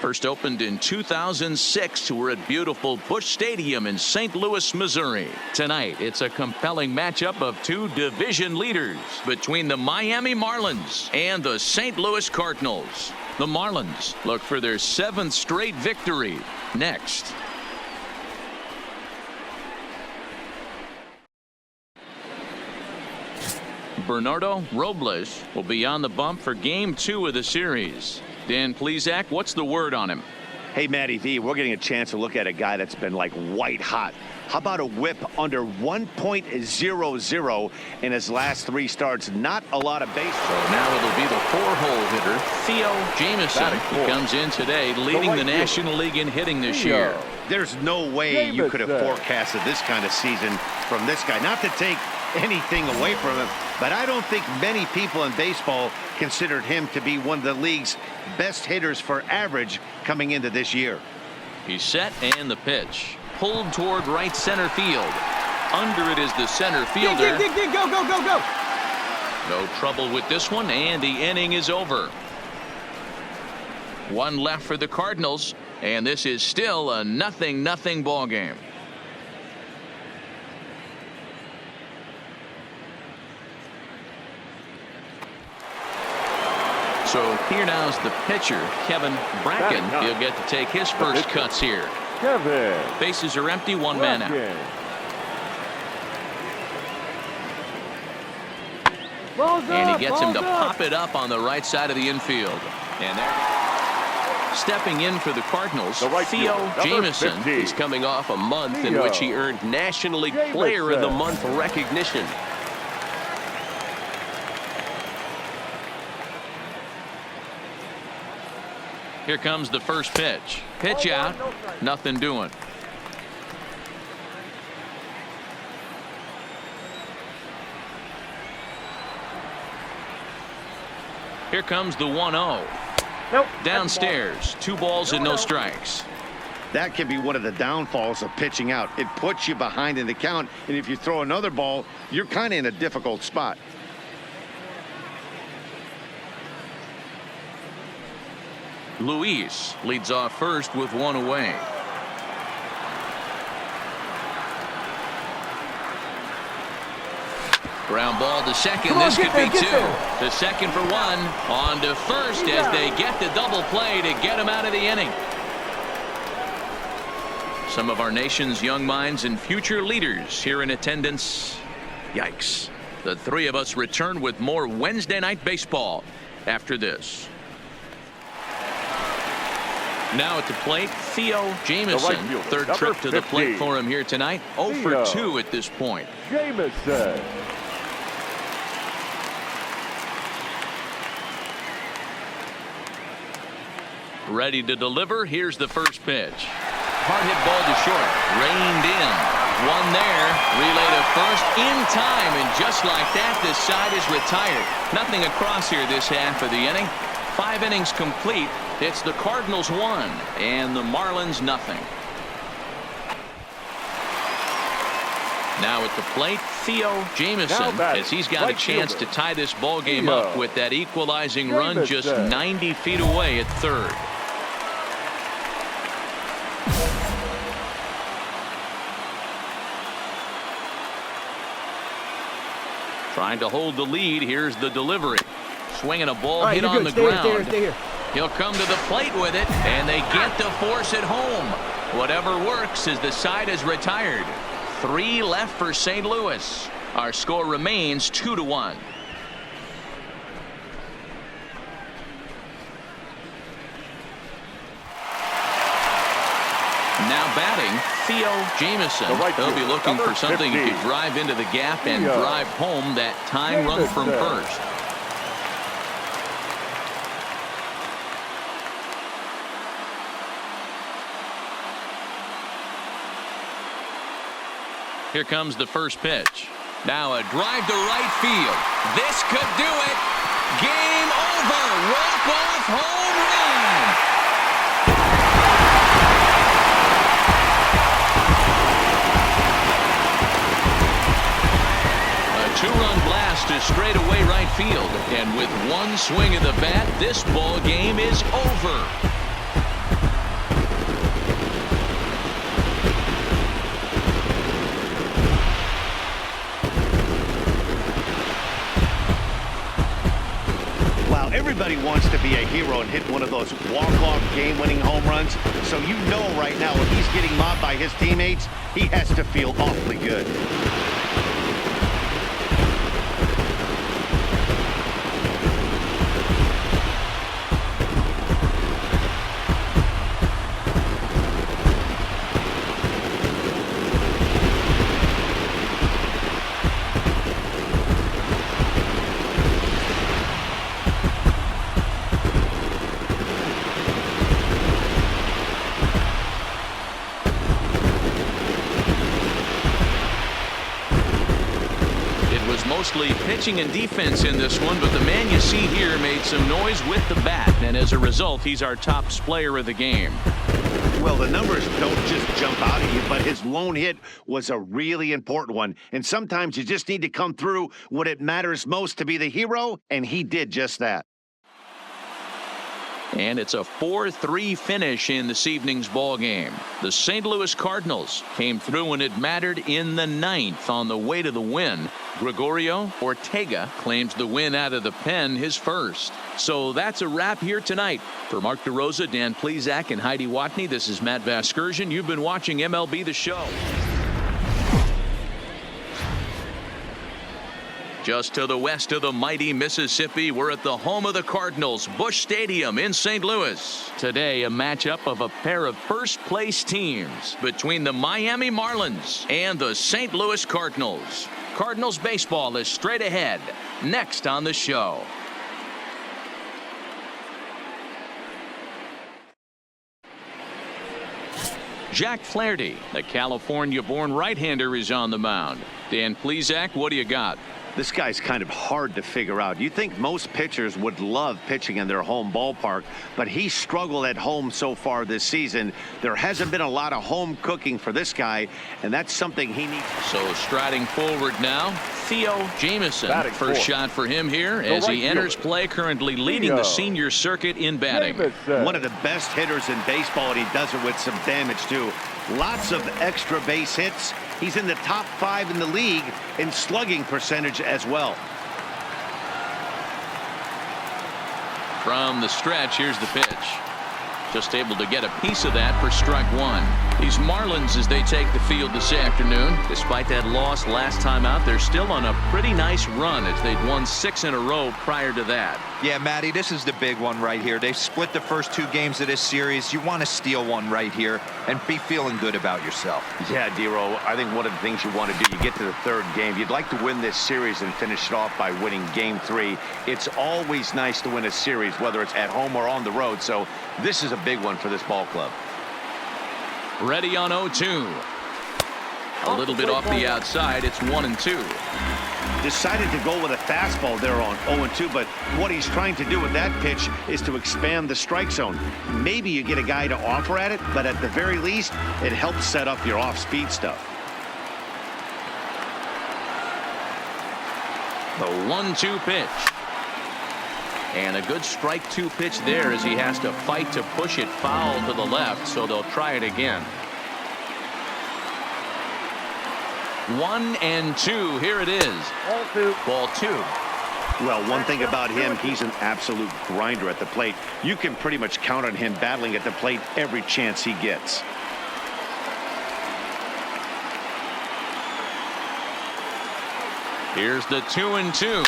First opened in 2006. We're at beautiful Busch Stadium in St. Louis, Missouri. Tonight, it's a compelling matchup of two division leaders between the Miami Marlins and the St. Louis Cardinals. The Marlins look for their 7th straight victory next. Bernardo Robles will be on the bump for Game 2 of the series. Dan Plesac, what's the word on him? Hey, Matty V, we're getting a chance to look at a guy that's been like white hot. How about a whip under 1.00 in his last 3 starts? Not a lot of base. So now it'll be the 4-hole hitter, Theo Jamison, who comes in today leading the National League in hitting this year. There's no way you could have forecasted this kind of season from this guy. Not to take anything away from him, but I don't think many people in baseball considered him to be one of the league's best hitters for average coming into this year. He's set, and the pitch pulled toward right center field. Under it is the center fielder. Dig, go, go, go, go. No trouble with this one, and the inning is over. 1 left for the Cardinals, and this is still a 0-0 ball game. So here now's the pitcher, Kevin Bracken. He'll get to take his first cuts here. Bases are empty, 1 man out. And he gets him to pop it up on the right side of the infield. And there, stepping in for the Cardinals, Theo Jamison. He's coming off a month in which he earned National League Player of the Month recognition. Here comes the first pitch. Pitch out. Nothing doing. Here comes the 1-0. Downstairs. 2 balls and no strikes. That can be one of the downfalls of pitching out. It puts you behind in the count, and if you throw another ball, you're kind of in a difficult spot. Luis leads off first with 1 away. Ground ball to second. This could be 2. The second for 1. On to first as they get the double play to get him out of the inning. Some of our nation's young minds and future leaders here in attendance. Yikes. The 3 of us return with more Wednesday Night Baseball after this. Now at the plate, Theo Jamison. Third trip to the plate for him here tonight. 0 for 2 at this point. Jamison. Ready to deliver. Here's the first pitch. Hard hit ball to short. Reined in. 1 there. Relay to first in time. And just like that, this side is retired. Nothing across here this half of the inning. 5 innings complete. It's the Cardinals 1 and the Marlins nothing. Now at the plate, Theo Jamison, as he's got a chance to tie this ball game up with that equalizing run just 90 feet away at third. Trying to hold the lead. Here's the delivery. Swinging a ball hit on the ground. Stay here. He'll come to the plate with it, and they get to force it home. Whatever works as the side is retired. 3 left for St. Louis. Our score remains 2-1. Now batting, Theo Jamison. He'll be looking for something he could drive into the gap and drive home that tying run from first. Here comes the first pitch. Now a drive to right field. This could do it. Game over. Walk-off home run. A 2-run blast to straightaway right field. And with 1 swing of the bat, this ball game is over. Now, everybody wants to be a hero and hit one of those walk-off game-winning home runs. So you know right now if he's getting mobbed by his teammates, he has to feel awfully good. Mostly pitching and defense in this one, but the man you see here made some noise with the bat, and as a result, he's our top player of the game. Well, the numbers don't just jump out at you, but his lone hit was a really important one. And sometimes you just need to come through when it matters most to be the hero, and he did just that. And it's a 4-3 finish in this evening's ball game. The St. Louis Cardinals came through when it mattered in the 9th on the way to the win. Gregorio Ortega claims the win out of the pen, his first. So that's a wrap here tonight. For Mark DeRosa, Dan Plesac, and Heidi Watney, this is Matt Vasgersian. You've been watching MLB The Show. Just to the west of the mighty Mississippi, we're at the home of the Cardinals, Busch Stadium in St. Louis. Today, a matchup of a pair of first-place teams between the Miami Marlins and the St. Louis Cardinals. Cardinals baseball is straight ahead, next on the show. Jack Flaherty, the California-born right-hander, is on the mound. Dan Plesac, what do you got? This guy's kind of hard to figure out. You think most pitchers would love pitching in their home ballpark, but he struggled at home so far this season. There hasn't been a lot of home cooking for this guy, and that's something he needs. So striding forward now, Theo Jamison. First shot for him here as he enters play, currently leading the senior circuit in batting. One of the best hitters in baseball, and he does it with some damage too. Lots of extra base hits. He's in the top 5 in the league in slugging percentage as well. From the stretch, here's the pitch. Just able to get a piece of that for strike one. These Marlins, as they take the field this afternoon, despite that loss last time out, they're still on a pretty nice run as they'd won 6 in a row prior to that. Yeah, Matty, this is the big one right here. They've split the first 2 games of this series. You want to steal one right here and be feeling good about yourself. Yeah, Dero, I think one of the things you want to do, you get to the 3rd game, you'd like to win this series and finish it off by winning game 3. It's always nice to win a series, whether it's at home or on the road. So this is a big one for this ball club. Ready on 0-2. A little bit off the outside. It's 1-2. Decided to go with a fastball there on 0-2, but what he's trying to do with that pitch is to expand the strike zone. Maybe you get a guy to offer at it, but at the very least, it helps set up your off-speed stuff. The 1-2 pitch. And a good strike 2 pitch there as he has to fight to push it foul to the left, so they'll try it again. 1-2. Here it is. Ball 2. Well, one thing about him, he's an absolute grinder at the plate. You can pretty much count on him battling at the plate every chance he gets. Here's the 2-2.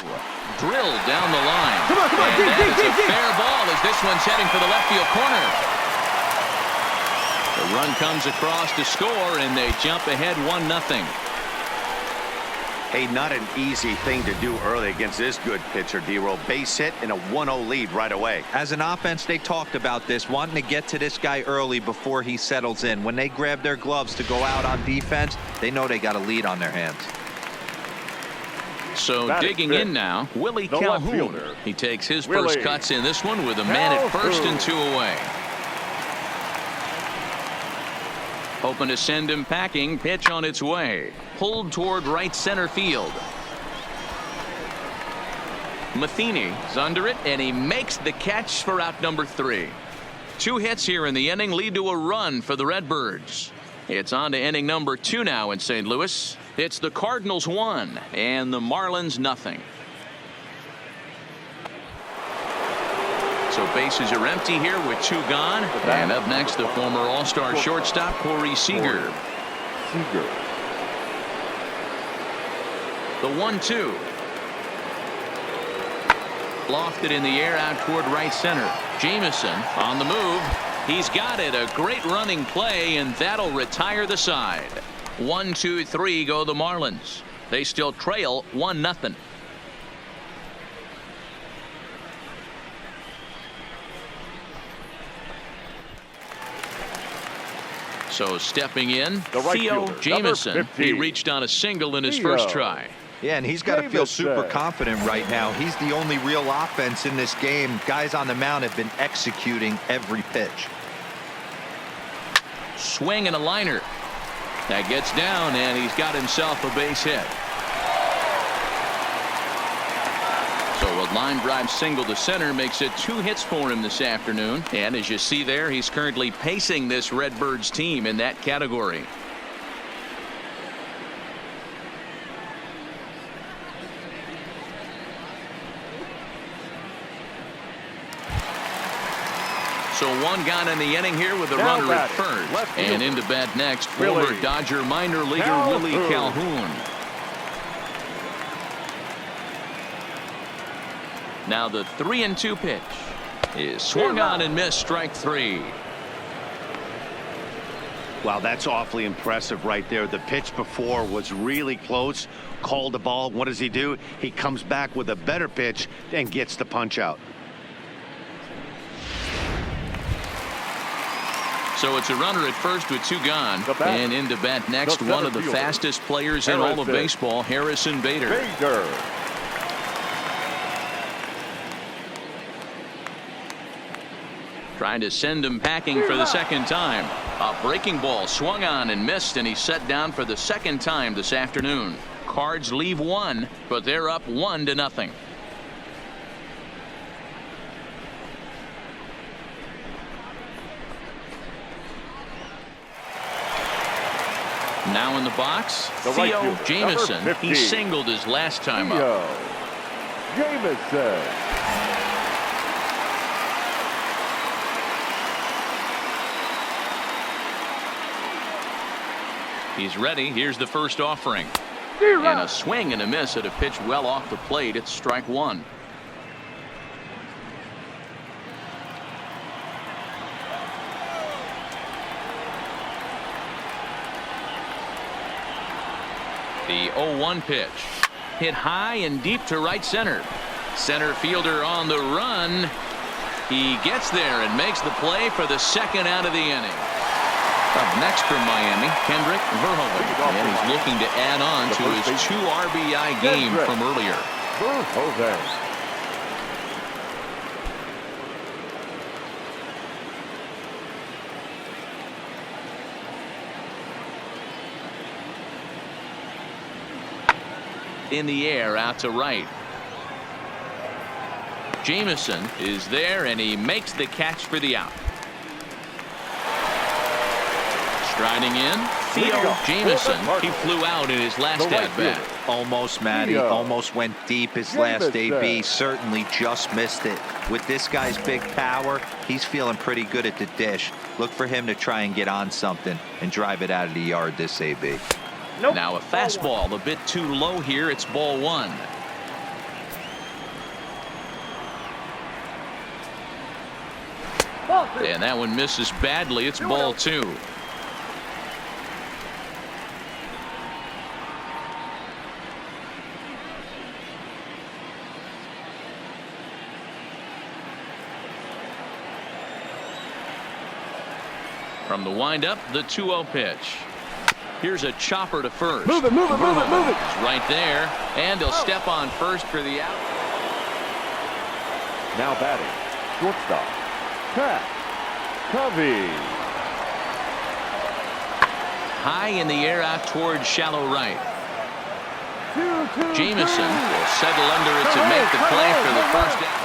Drilled down the line. Come on, and that is a fair ball as this one's heading for the left field corner. The run comes across to score, and they jump ahead 1-0. Hey, not an easy thing to do early against this good pitcher, Dero. Base hit and a 1-0 lead right away. As an offense, they talked about this, wanting to get to this guy early before he settles in. When they grab their gloves to go out on defense, they know they got a lead on their hands. So digging in now, Willie Calhoun. He takes his first cuts in this one with a man at first and 2 away. Hoping to send him packing. Pitch on its way. Pulled toward right center field. Matheny's under it, and he makes the catch for out number 3. 2 hits here in the inning lead to a run for the Redbirds. It's on to inning number 2 now in St. Louis. It's the Cardinals 1 and the Marlins 0. So bases are empty here with 2 gone. And up next, the former All-Star shortstop, Corey Seager. The 1-2. Lofted in the air out toward right center. Jamison on the move. He's got it. A great running play, and that'll retire the side. 1-2-3 go the Marlins. They still trail 1-0. So stepping in, Theo Jamison. He reached on a single in his first try. Yeah, and he's got to feel super confident right now. He's the only real offense in this game. Guys on the mound have been executing every pitch. Swing and a liner. That gets down, and he's got himself a base hit. So a line drive single to center makes it 2 hits for him this afternoon. And as you see there, he's currently pacing this Redbirds team in that category. So 1 gone in the inning here with a runner at first. And into bat next, former Dodger minor leaguer Willie Calhoun. Now the 3-2 pitch is swung on and missed, strike 3. Wow, that's awfully impressive right there. The pitch before was really close. Called the ball. What does he do? He comes back with a better pitch and gets the punch out. So it's a runner at first with 2 gone. And into bat next, one of the fastest players in all of baseball, Harrison Bader. Trying to send him packing for the second time. A breaking ball swung on and missed, and he's set down for the second time this afternoon. Cards leave 1, but they're up 1-0. Now in the box, Theo Jamison. He singled his last time up. Jamison. He's ready. Here's the first offering. And a swing and a miss at a pitch well off the plate. It's strike 1. The 0-1 pitch. Hit high and deep to right center. Center fielder on the run. He gets there and makes the play for the second out of the inning. Up next from Miami, Kendrick Verhoeven. And he's looking to add on to his 2 RBI game from earlier. Verhoeven. In the air out to right. Jamison is there, and he makes the catch for the out. Striding in, Theo Jamison. He flew out in his last at bat. Almost, Matty. Almost went deep his last AB. Certainly just missed it. With this guy's big power, he's feeling pretty good at the dish. Look for him to try and get on something and drive it out of the yard this AB. Now a fastball a bit too low here. It's ball 1. And that one misses badly. It's ball 2. From the windup, the 2-0 pitch. Here's a chopper to first. Move it, move it, move it, move it. He's right there, and he'll step on first for the out. Now batting, shortstop, Pat Covey. High in the air out towards shallow right. Jamison will settle under it to make the play for the first out.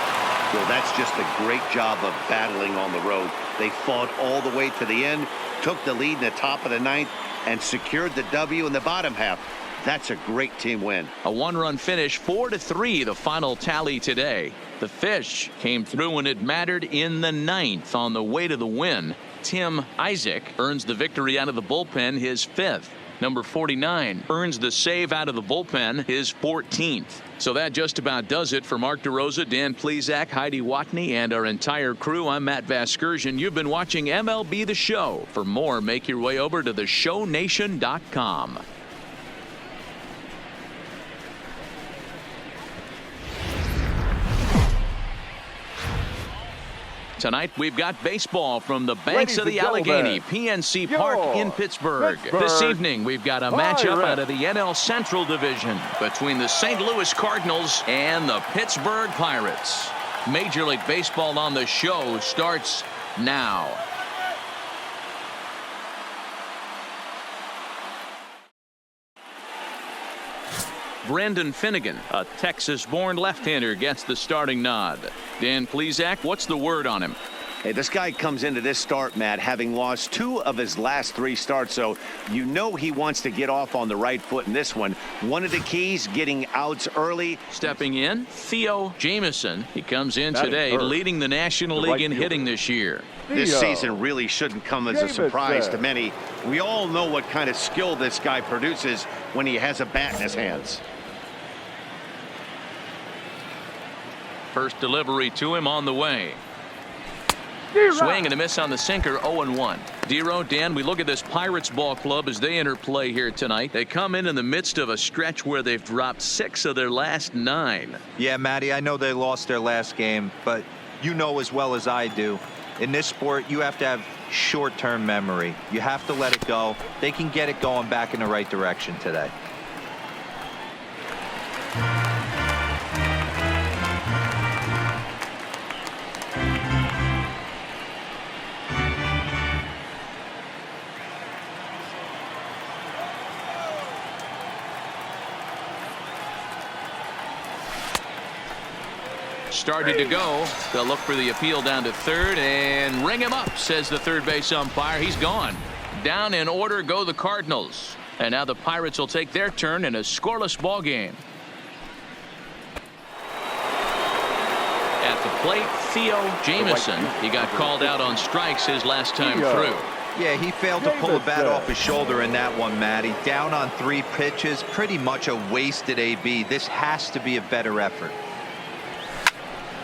So that's just a great job of battling on the road. They fought all the way to the end, took the lead in the top of the 9th, and secured the W in the bottom half. That's a great team win. A one-run finish, 4-3, the final tally today. The Fish came through when it mattered in the 9th on the way to the win. Tim Isaac earns the victory out of the bullpen, his 5th. Number 49 earns the save out of the bullpen, his 14th. So that just about does it for Mark DeRosa, Dan Plesac, Heidi Watney, and our entire crew. I'm Matt Vasgersian. You've been watching MLB The Show. For more, make your way over to theshownation.com. Tonight we've got baseball from the banks of the Allegheny, PNC Park in Pittsburgh. This evening we've got a matchup out of the NL Central Division between the St. Louis Cardinals and the Pittsburgh Pirates. Major League Baseball on the Show starts now. Brendan Finnegan, a Texas-born left-hander, gets the starting nod. Dan Plesac, what's the word on him? Hey, this guy comes into this start, Matt, having lost 2 of his last 3 starts, so you know he wants to get off on the right foot in this one. One of the keys, getting outs early. Stepping in, Theo Jamieson. He comes in today, leading the National League in hitting this year. This season really shouldn't come as a surprise to many. We all know what kind of skill this guy produces when he has a bat in his hands. First delivery to him on the way. Swing and a miss on the sinker, 0-1. Dero, Dan, we look at this Pirates ball club as they enter play here tonight. They come in the midst of a stretch where they've dropped 6 of their last 9. Yeah, Matty, I know they lost their last game, but you know as well as I do, in this sport, you have to have short-term memory. You have to let it go. They can get it going back in the right direction today. Started to go. They'll look for the appeal down to third and ring him up, says the third base umpire. He's gone. Down in order go the Cardinals. And now the Pirates will take their turn in a scoreless ball game. At the plate, Theo Jamieson. He got called out on strikes his last time through. Yeah, he failed to pull the bat off his shoulder in that one, Matty. Down on 3 pitches, pretty much a wasted AB. This has to be a better effort.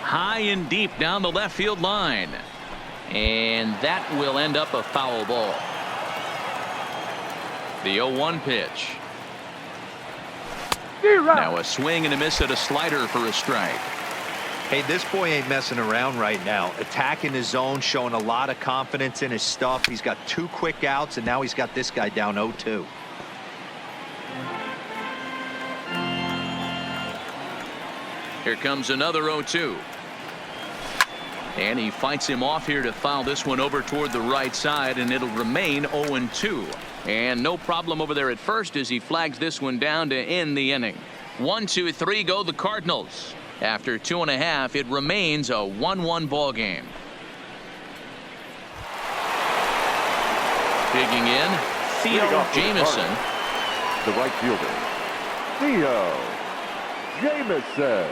High and deep down the left field line. And that will end up a foul ball. The 0-1 pitch. Now a swing and a miss at a slider for a strike. Hey, this boy ain't messing around right now. Attacking his zone, showing a lot of confidence in his stuff. He's got 2 quick outs, and now he's got this guy down 0-2. Here comes another 0-2. And he fights him off here to foul this one over toward the right side, and it'll remain 0-2. And no problem over there at first as he flags this one down to end the inning. 1, 2, 3 go the Cardinals. After 2.5, it remains a 1-1 ball game. Digging in, Theo Jamieson. The right fielder, Theo Jamieson.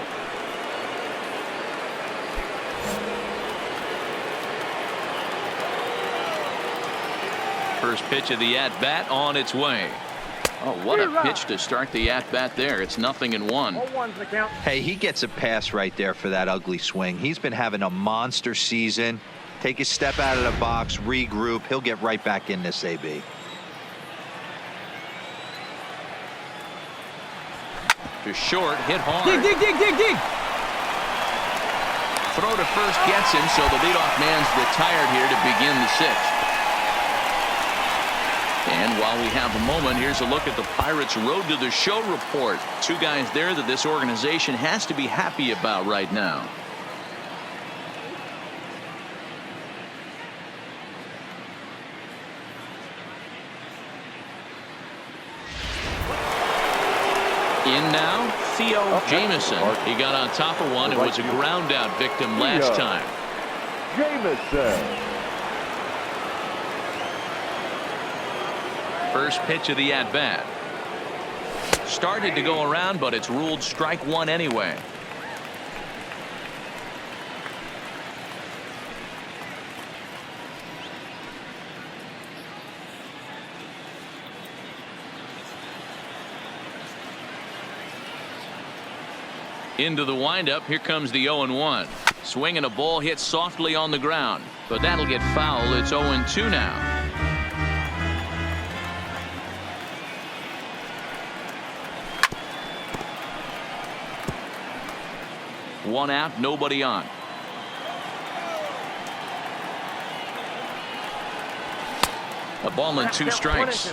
First pitch of the at-bat on its way. Oh, what a pitch to start the at-bat there. It's 0-1. Hey, he gets a pass right there for that ugly swing. He's been having a monster season. Take a step out of the box, regroup. He'll get right back in this AB. To short, hit hard. Dig. Throw to first gets him, so the leadoff man's retired here to begin the 6th. And while we have a moment, here's a look at the Pirates' Road to the Show report. 2 guys there that this organization has to be happy about right now. In now, Theo Jamieson. He got on top of one and was a ground out victim last time. Jamieson. First pitch of the at-bat. started to go around, but it's ruled strike one anyway. Into the windup. Here comes the 0-1. Swinging a ball hit softly on the ground, but that'll get foul. It's 0-2 now. One out, nobody on. A ball and 2 strikes.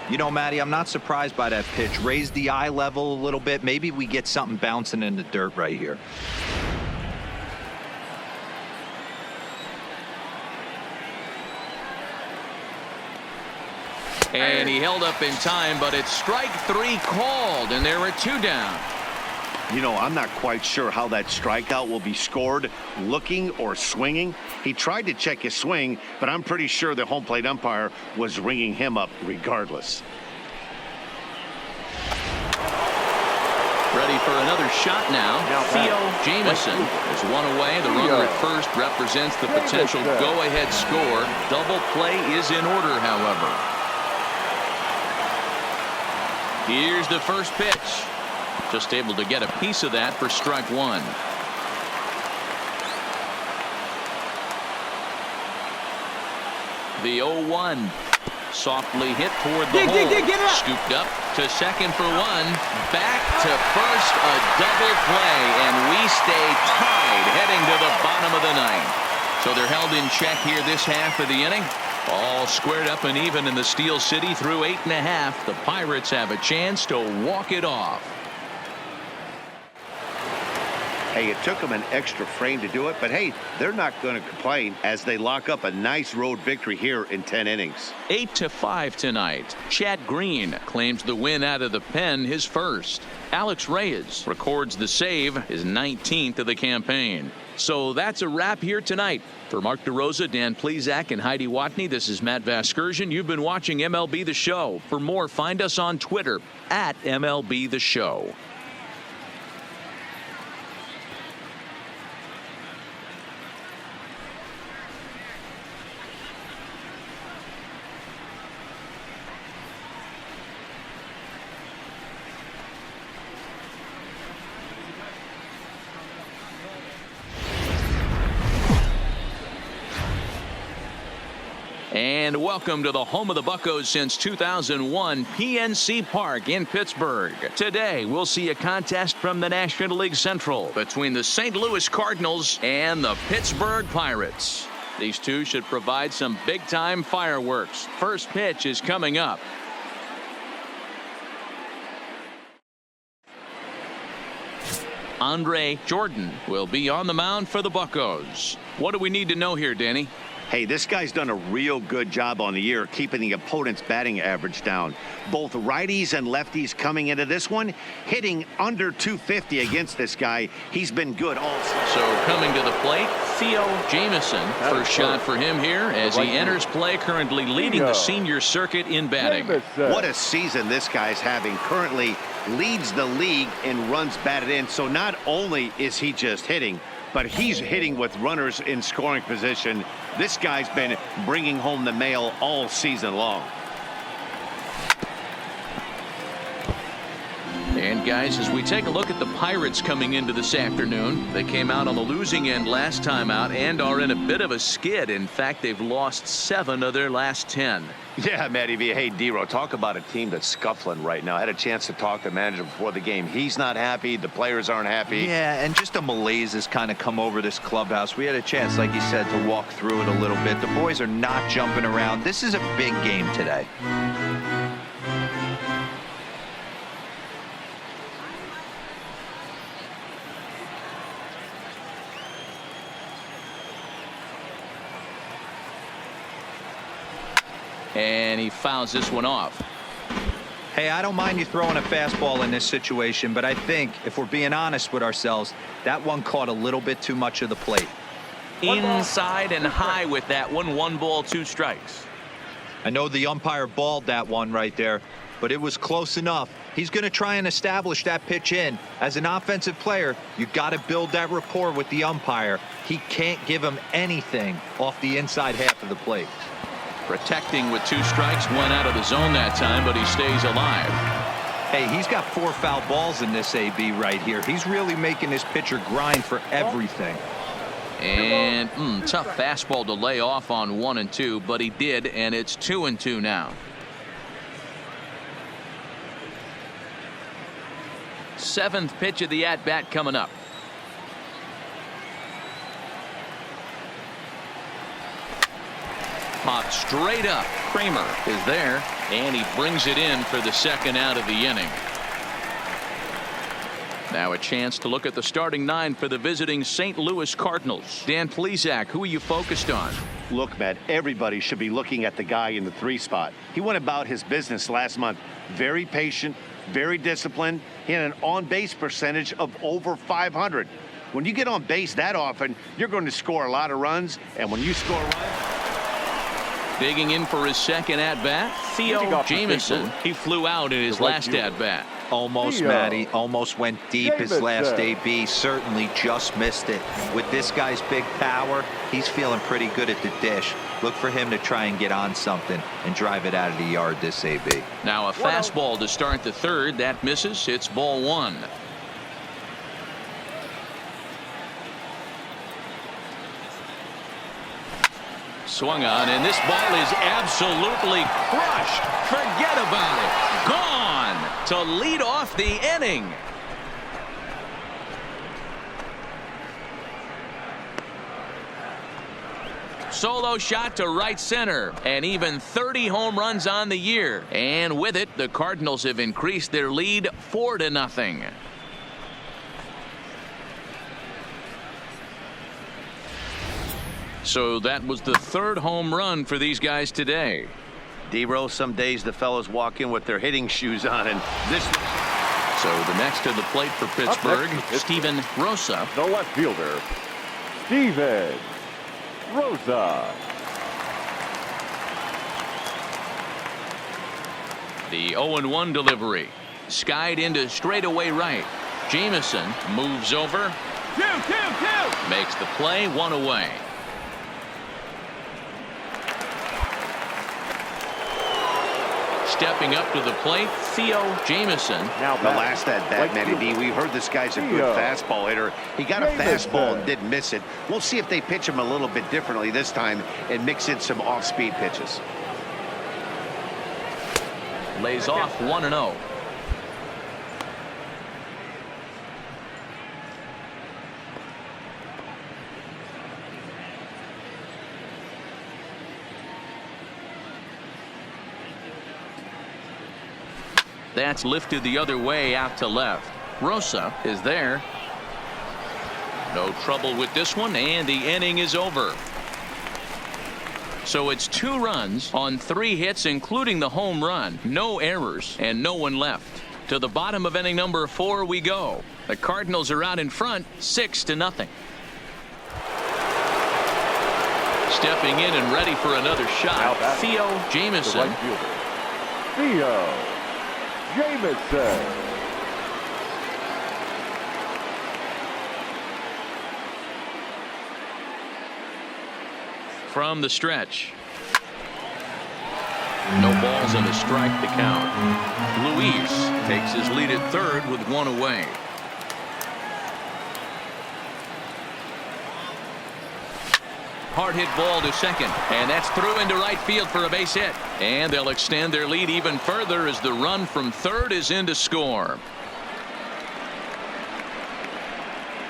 You know, Matty, I'm not surprised by that pitch. Raise the eye level a little bit. Maybe we get something bouncing in the dirt right here. And he held up in time, but it's strike 3 called, and there are 2 down. You know, I'm not quite sure how that strikeout will be scored, looking or swinging. He tried to check his swing, but I'm pretty sure the home plate umpire was ringing him up regardless. Ready for another shot now. Theo Jamieson is one away. The runner at first represents the potential go-ahead score. Double play is in order, however. Here's the first pitch. Just able to get a piece of that for strike 1. The 0-1. Softly hit toward the hole. Scooped up to second for 1. Back to first. A double play, and we stay tied heading to the bottom of the 9th. So they're held in check here this half of the inning. All squared up and even in the Steel City through 8.5. The Pirates have a chance to walk it off. Hey, it took them an extra frame to do it, but hey, they're not going to complain as they lock up a nice road victory here in 10 innings. 8-5 tonight. Chad Green claims the win out of the pen, his first. Alex Reyes records the save, his 19th of the campaign. So that's a wrap here tonight. For Mark DeRosa, Dan Plesac, and Heidi Watney, this is Matt Vasgersian. You've been watching MLB The Show. For more, find us on Twitter at MLB The Show. And welcome to the home of the Buccos since 2001, PNC Park in Pittsburgh. Today, we'll see a contest from the National League Central between the St. Louis Cardinals and the Pittsburgh Pirates. These two should provide some big-time fireworks. First pitch is coming up. Andre Jordan will be on the mound for the Buccos. What do we need to know here, Danny? Hey, this guy's done a real good job on the year keeping the opponent's batting average down. Both righties and lefties coming into this one, hitting under 250 against this guy. He's been good all season. So coming to the plate, Theo Jamieson. First shot for him here as he enters play, currently leading the senior circuit in batting. What a season this guy's having. Currently leads the league in runs batted in. So not only is he just hitting, but he's hitting with runners in scoring position. This guy's been bringing home the mail all season long. And guys, as we take a look at the Pirates coming into this afternoon, they came out on the losing end last time out and are in a bit of a skid. In fact, they've lost 7 of their last 10. Yeah, Matty V. Hey, Dero, talk about a team that's scuffling right now. I had a chance to talk to the manager before the game. He's not happy. The players aren't happy. Yeah, and just a malaise has kind of come over this clubhouse. We had a chance, like you said, to walk through it a little bit. The boys are not jumping around. This is a big game today. And he fouls this one off. Hey, I don't mind you throwing a fastball in this situation, but I think if we're being honest with ourselves, that one caught a little bit too much of the plate. Inside and high with that one. 1 ball, 2 strikes. I know the umpire balled that one right there, but it was close enough. He's going to try and establish that pitch in. As an offensive player, you got to build that rapport with the umpire. He can't give him anything off the inside half of the plate. Protecting with 2 strikes, 1 out of the zone that time, but he stays alive. Hey, he's got 4 foul balls in this AB right here. He's really making this pitcher grind for everything. And tough fastball to lay off on 1 and 2, but he did, and it's 2 and 2 now. 7th pitch of the at-bat coming up. Popped straight up. Kramer is there, and he brings it in for the 2nd out of the inning. Now a chance to look at the starting 9 for the visiting St. Louis Cardinals. Dan Plesac, who are you focused on? Look, Matt, everybody should be looking at the guy in the 3 spot. He went about his business last month. Very patient, very disciplined. He had an on-base percentage of over 500. When you get on base that often, you're going to score a lot of runs. And when you score runs... Digging in for his 2nd at-bat, Theo Jamison. He flew out in his last at-bat. Almost, Matty. Almost went deep his last AB. Certainly just missed it. With this guy's big power, he's feeling pretty good at the dish. Look for him to try and get on something and drive it out of the yard this AB. Now a fastball to start the 3rd. That misses. It's ball 1. Swung on, and this ball is absolutely crushed. Forget about it. Gone to lead off the inning. Solo shot to right center, and even 30 home runs on the year. And with it, the Cardinals have increased their lead 4-0. So that was the 3rd home run for these guys today. D-Rose, some days the fellows walk in with their hitting shoes on, and this... So the next to the plate for Pittsburgh, Steven Rosa. The left fielder, Steven Rosa. The 0-1 delivery. Skied into straightaway right. Jamison moves over. 2-2-2. Makes the play, 1 away. Stepping up to the plate, Theo Jamison. Now the last at-bat, Matty D, we heard this guy's a good fastball hitter. He got a fastball and didn't miss it. We'll see if they pitch him a little bit differently this time and mix in some off-speed pitches. Lays off 1-0. That's lifted the other way out to left. Rosa is there. No trouble with this one, and the inning is over. So it's 2 runs on 3 hits, including the home run. No errors and no one left. To the bottom of inning number 4 we go. The Cardinals are out in front 6-0. Stepping in and ready for another shot, Theo Jamison. Theo Jamison. From the stretch. No balls and a strike to count. Luis takes his lead at 3rd with 1 away. Hard hit ball to 2nd, and that's through into right field for a base hit. And they'll extend their lead even further as the run from 3rd is in to score.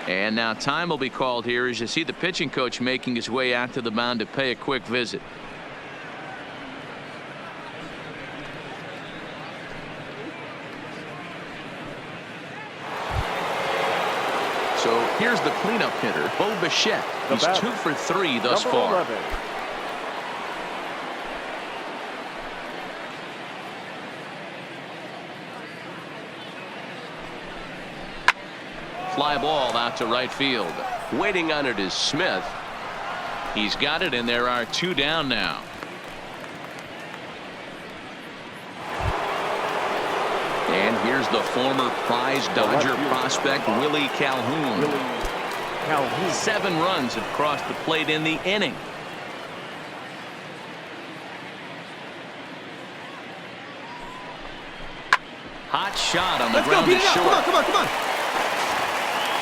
And now time will be called here as you see the pitching coach making his way out to the mound to pay a quick visit. So here's the cleanup hitter, Bo Bichette. He's 2 for 3 thus far. 11. Fly ball out to right field. Waiting on it is Smith. He's got it, and there are 2 down now. And here's the former prize Dodger prospect Willie Calhoun. 7 runs have crossed the plate in the inning. Hot shot on the ground to short. Come on.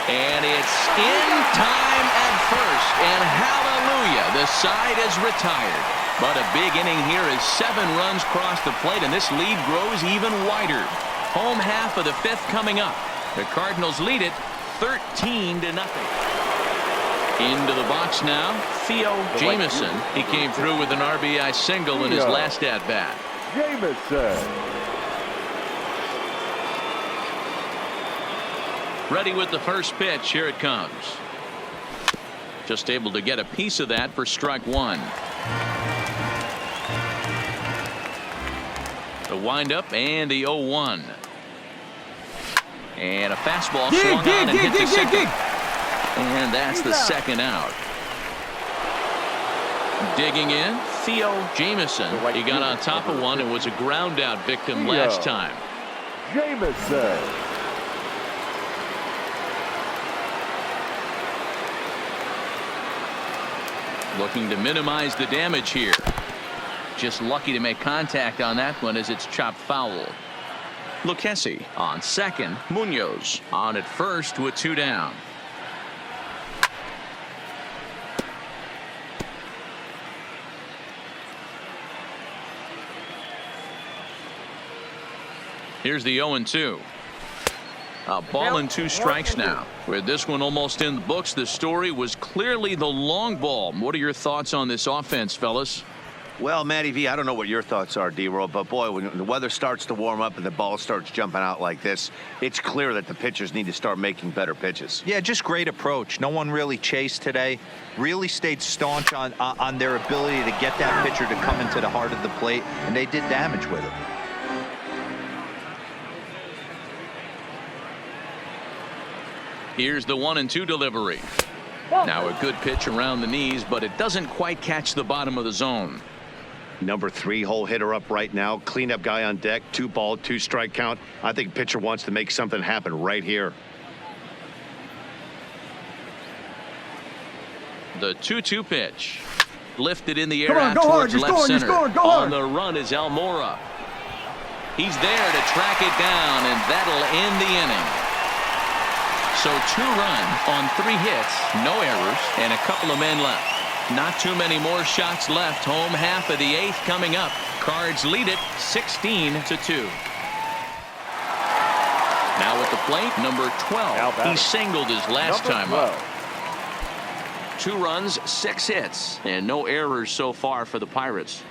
And it's in time at first. And hallelujah, the side is retired. But a big inning here as 7 runs cross the plate, and this lead grows even wider. Home half of the 5th coming up. The Cardinals lead it 13-0. Into the box now, Theo Jamison. He came through with an RBI single in his last at-bat. Jamison. Ready with the first pitch. Here it comes. Just able to get a piece of that for strike 1. The windup and the 0-1. And a fastball swung on and hit the second. And that's the second out. Digging in, Theo Jamison. He got on top of one and was a ground out victim last time. Jamison. Looking to minimize the damage here. Just lucky to make contact on that one as it's chopped foul. Lucchesi on second. Munoz on at first with 2 down. Here's the 0-2. A ball and 2 strikes now. With this one almost in the books, the story was clearly the long ball. What are your thoughts on this offense, fellas? Well, Matty V, I don't know what your thoughts are, D-Roll, but boy, when the weather starts to warm up and the ball starts jumping out like this, it's clear that the pitchers need to start making better pitches. Yeah, just great approach. No one really chased today. Really stayed staunch on their ability to get that pitcher to come into the heart of the plate, and they did damage with it. Here's the 1-2 delivery. Now a good pitch around the knees, but it doesn't quite catch the bottom of the zone. Number 3 hole hitter up right now. Cleanup guy on deck. 2 ball, 2 strike count. I think pitcher wants to make something happen right here. The 2-2 pitch. Lifted in the air out Go hard, towards left center. Go hard. On the run is Almora. He's there to track it down, and that'll end the inning. So 2 runs on 3 hits, no errors, and a couple of men left. Not too many more shots left. Home half of the 8th coming up. Cards lead it 16-2. Now at the plate, number 12. He singled his last time up. 2 runs, 6 hits, and no errors so far for the Pirates.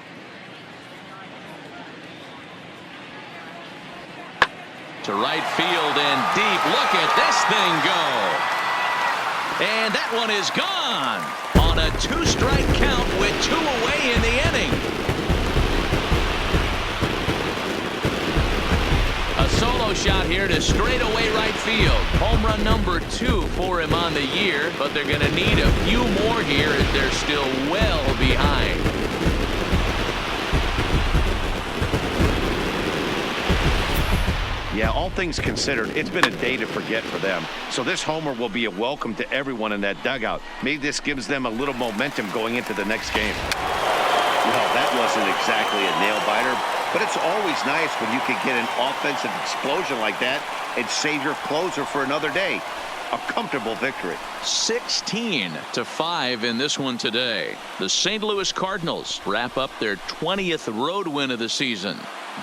To right field and deep. Look at this thing go. And that one is gone on a 2-strike count with 2 away in the inning. A solo shot here to straightaway right field. Home run number 2 for him on the year, but they're going to need a few more here as they're still well behind. Yeah, all things considered, it's been a day to forget for them. So this homer will be a welcome to everyone in that dugout. Maybe this gives them a little momentum going into the next game. Well, that wasn't exactly a nail-biter, but it's always nice when you can get an offensive explosion like that and save your closer for another day. A comfortable victory. 16-5 in this one today. The St. Louis Cardinals wrap up their 20th road win of the season.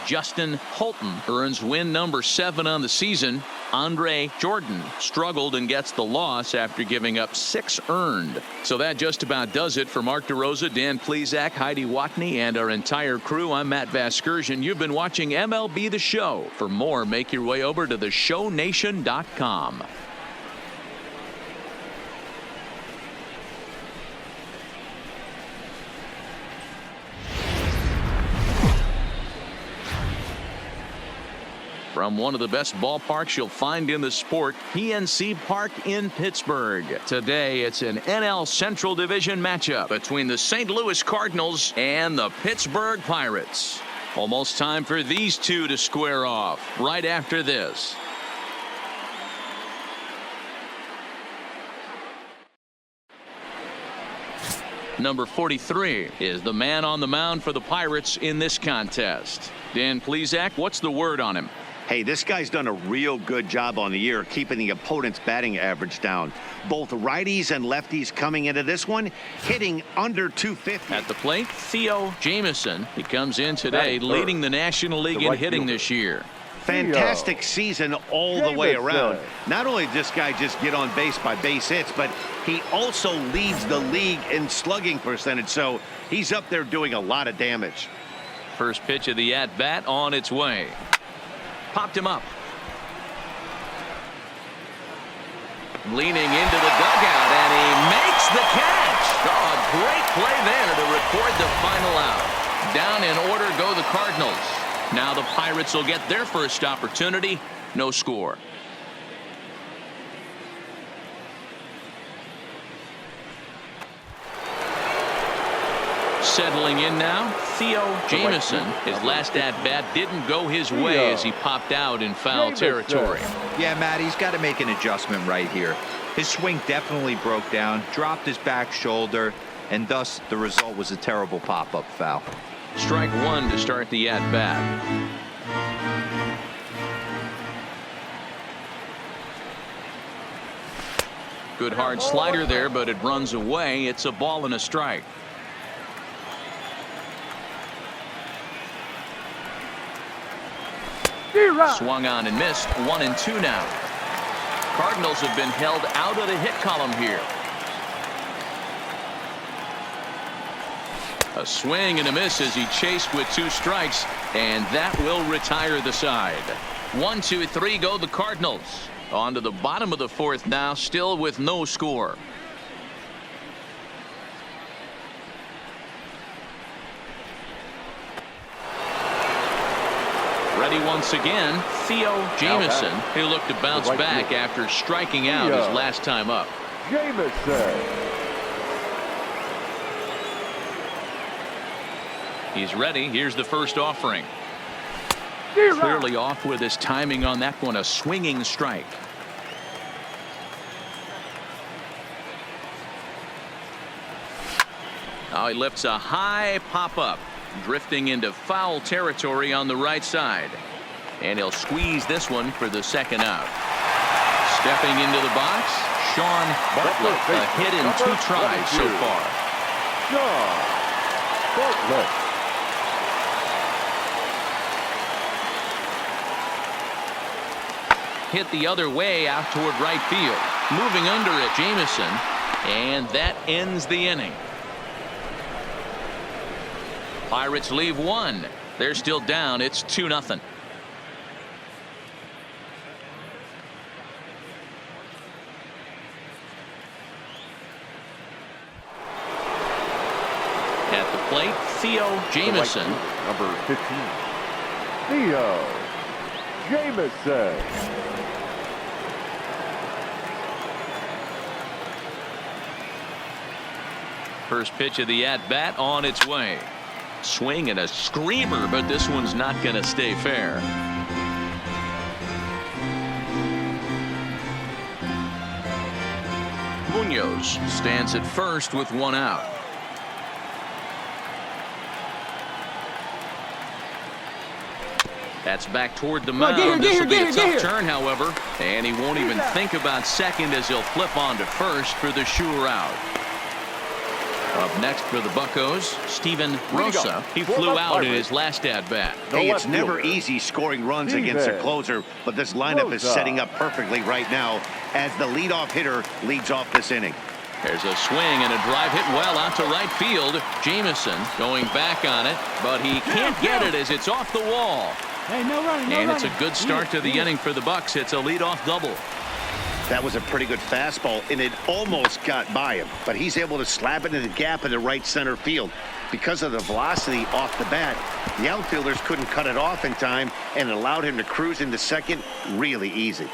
Justin Holton earns win number 7 on the season. Andre Jordan struggled and gets the loss after giving up 6 earned. So that just about does it for Mark DeRosa, Dan Plesac, Heidi Watney, and our entire crew. I'm Matt Vasgersian. You've been watching MLB The Show. For more, make your way over to theshownation.com. From one of the best ballparks you'll find in the sport, PNC Park in Pittsburgh. Today, it's an NL Central Division matchup between the St. Louis Cardinals and the Pittsburgh Pirates. Almost time for these two to square off right after this. Number 43 is the man on the mound for the Pirates in this contest. Dan Plesac, what's the word on him? Hey, this guy's done a real good job on the year keeping the opponent's batting average down. Both righties and lefties coming into this one hitting under 250. At the plate, Theo Jamieson. He comes in today leading the National League in hitting this year. Fantastic season all the way around. Not only did this guy just get on base by base hits, but he also leads the league in slugging percentage, so he's up there doing a lot of damage. First pitch of the at-bat on its way. Popped him up. Leaning into the dugout, and he makes the catch. Oh, a great play there to record the final out. Down in order go the Cardinals. Now the Pirates will get their first opportunity. No score. Settling in now, Theo Jamieson. His last at-bat didn't go his way as he popped out in foul territory. Yeah, Matt, he's got to make an adjustment right here. His swing definitely broke down, dropped his back shoulder, and thus the result was a terrible pop-up foul. Strike one to start the at-bat. Good hard slider there, but it runs away. It's a ball and a strike. Swung on and missed. 1-2 now. Cardinals have been held out of the hit column here. A swing and a miss as he chased with 2 strikes, and that will retire the side. 1-2-3 go the Cardinals. On to the bottom of the 4th now, still with no score. Ready once again, Theo Jamieson, who looked to bounce back after striking out his last time up. Jamieson. He's ready. Here's the first offering. Clearly off with his timing on that one. A swinging strike. Now he lifts a high pop-up. Drifting into foul territory on the right side. And he'll squeeze this one for the second out. Stepping into the box, Sean Bartlett. A hit in 2 tries so far. Sean Bartlett. Hit the other way out toward right field. Moving under it, Jamieson. And that ends the inning. Pirates leave 1. They're still down. It's 2-0. At the plate, Theo Jamieson. Number 15. Theo Jamieson. First pitch of the at-bat on its way. Swing and a screamer, but this one's not going to stay fair. Munoz stands at first with 1 out. That's back toward the mound. This will be a tough turn, however, and he won't even think about second as he'll flip on to first for the sure out. Up next for the Buccos, Steven Rosa. He flew out in his last at-bat. Hey, it's never easy scoring runs against a closer, but this lineup is setting up perfectly right now as the leadoff hitter leads off this inning. There's a swing and a drive hit well out to right field. Jamieson going back on it, but he can't get it as it's off the wall. Hey, no running, and it's a good start to the inning for the Bucs. It's a leadoff double. That was a pretty good fastball, and it almost got by him, but he's able to slap it in the gap in the right center field. Because of the velocity off the bat, the outfielders couldn't cut it off in time, and it allowed him to cruise into second really easy.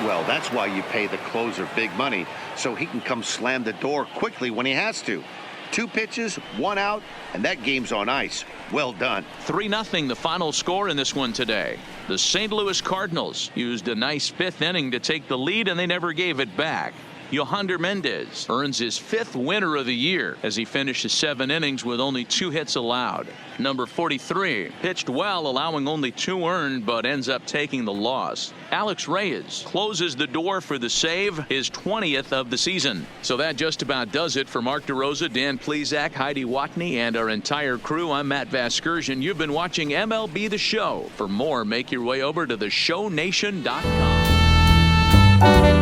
Well, that's why you pay the closer big money, so he can come slam the door quickly when he has to. 2 pitches, 1 out, and that game's on ice. Well done. 3-0 the final score in this one today. The St. Louis Cardinals used a nice 5th inning to take the lead, and they never gave it back. Yohander Mendez earns his 5th winner of the year as he finishes 7 innings with only 2 hits allowed. Number 43 pitched well, allowing only 2 earned, but ends up taking the loss. Alex Reyes closes the door for the save, his 20th of the season. So that just about does it for Mark DeRosa, Dan Plesac, Heidi Watney, and our entire crew. I'm Matt Vasgersian. You've been watching MLB The Show. For more, make your way over to theshownation.com.